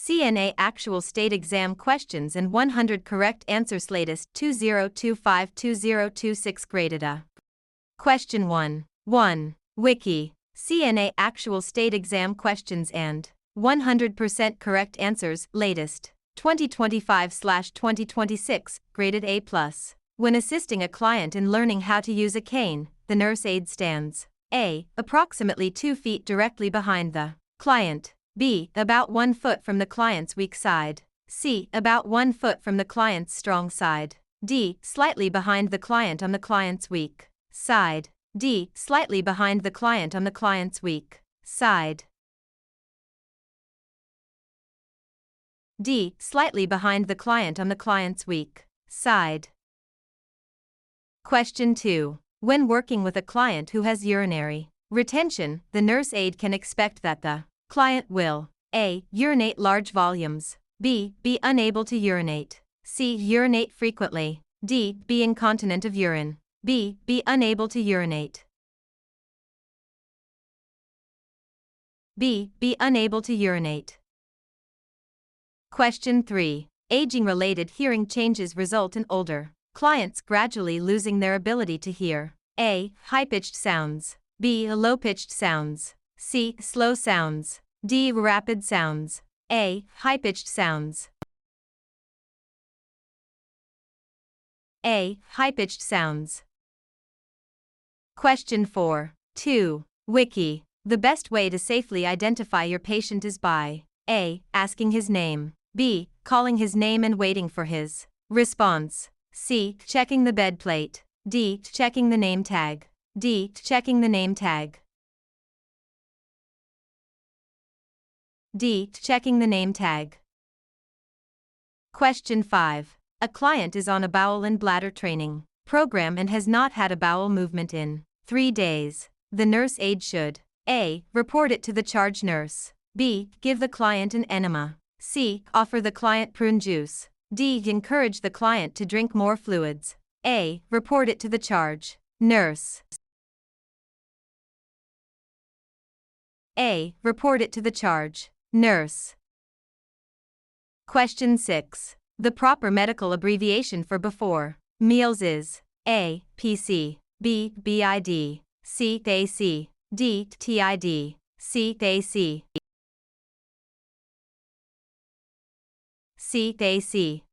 CNA Actual State Exam Questions and 100 Correct Answers Latest 2025-2026 Graded A. Question 1. 1. Wiki. CNA Actual State Exam Questions and 100% Correct Answers Latest 2025/2026 Graded A+. When assisting a client in learning how to use a cane, the nurse aide stands A. Approximately 2 feet directly behind the client. B. About 1 foot from the client's weak side. C. About 1 foot from the client's strong side. D. Slightly behind the client on the client's weak side. D. Slightly behind the client on the client's weak side. D. Slightly behind the client on the client's weak side. Question 2. When working with a client who has urinary retention, the nurse aide can expect that the client will A. Urinate large volumes. B. Be unable to urinate. C. Urinate frequently. D. Be incontinent of urine. B. Be unable to urinate. B. Be unable to urinate. Question 3. Aging-related hearing changes result in older clients gradually losing their ability to hear. A. High-pitched sounds. B. Low-pitched sounds. C. Slow sounds. D. Rapid sounds. A. High-pitched sounds. A. High-pitched sounds. Question 4. 2. Wiki. The best way to safely identify your patient is by A. Asking his name. B. Calling his name and waiting for his response. C. Checking the bed plate. D. Checking the name tag. D. Checking the name tag. D. Checking the name tag. Question 5. A client is on a bowel and bladder training program and has not had a bowel movement in 3 days. The nurse aide should A. Report it to the charge nurse. B. Give the client an enema. C. Offer the client prune juice. D. Encourage the client to drink more fluids. A. Report it to the charge nurse. A. Report it to the charge nurse. Question 6. The proper medical abbreviation for before meals is A. PC. B. BID. C. AC. D. TID. C. AC. C. AC.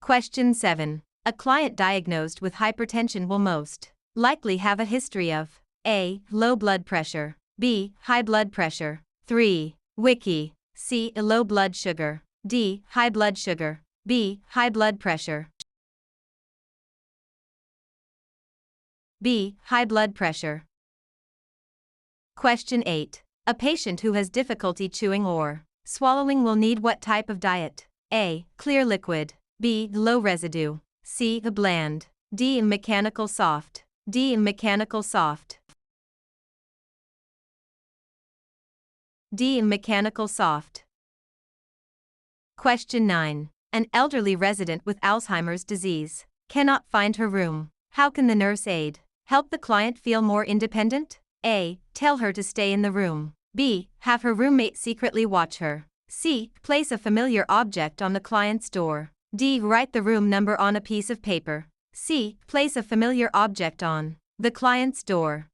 Question 7. A client diagnosed with hypertension will most likely have a history of A. Low blood pressure. B. High blood pressure. 3. Wiki. C. Low blood sugar. D. High blood sugar. B. High blood pressure. B. High blood pressure. Question 8. A patient who has difficulty chewing or swallowing will need what type of diet? A. Clear liquid. B. Low residue. C. Bland. D. Mechanical soft. D. Mechanical soft. D. Mechanical soft. Question 9. An elderly resident with Alzheimer's disease cannot find her room. How can the nurse aide help the client feel more independent? A. Tell her to stay in the room. B. Have her roommate secretly watch her. C. Place a familiar object on the client's door. D. Write the room number on a piece of paper. C. Place a familiar object on the client's door.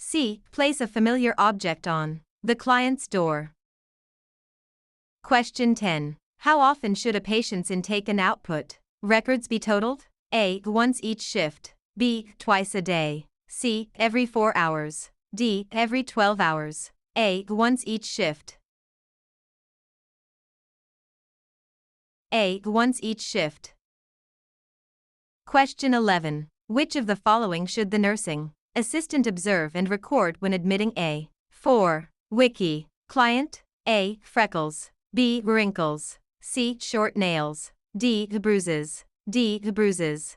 C. Place a familiar object on the client's door. Question 10. How often should a patient's intake and output records be totaled? A. Once each shift. B. Twice a day. C. Every 4 hours. D. Every 12 hours. A. Once each shift. A. Once each shift. Question 11. Which of the following should the nursing assistant observe and record when admitting a 4. Wiki. Client? A. Freckles. B. Wrinkles. C. Short nails. D. Bruises. D. Bruises.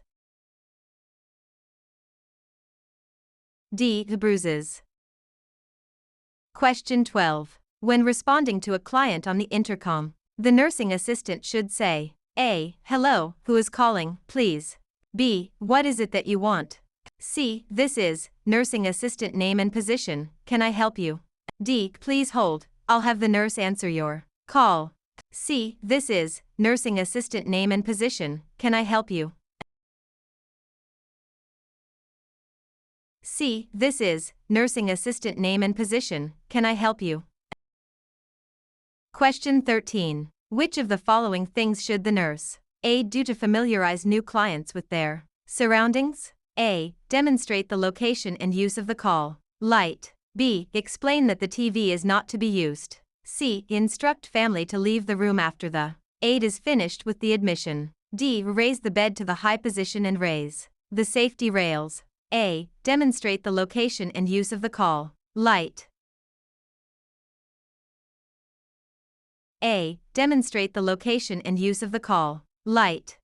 D. Bruises. Question 12. When responding to a client on the intercom, the nursing assistant should say A. Hello, who is calling, please? B. What is it that you want? C. This is nursing assistant name and position, can I help you? D. Please hold, I'll have the nurse answer your call. C. This is nursing assistant name and position, can I help you? C. This is nursing assistant name and position, can I help you? Question 13. Which of the following things should the nurse A. do to familiarize new clients with their surroundings? A. Demonstrate the location and use of the call light. B. Explain that the TV is not to be used. C. Instruct family to leave the room after the aid is finished with the admission. D. Raise the bed to the high position and raise the safety rails. A. Demonstrate the location and use of the call light. A. Demonstrate the location and use of the call light.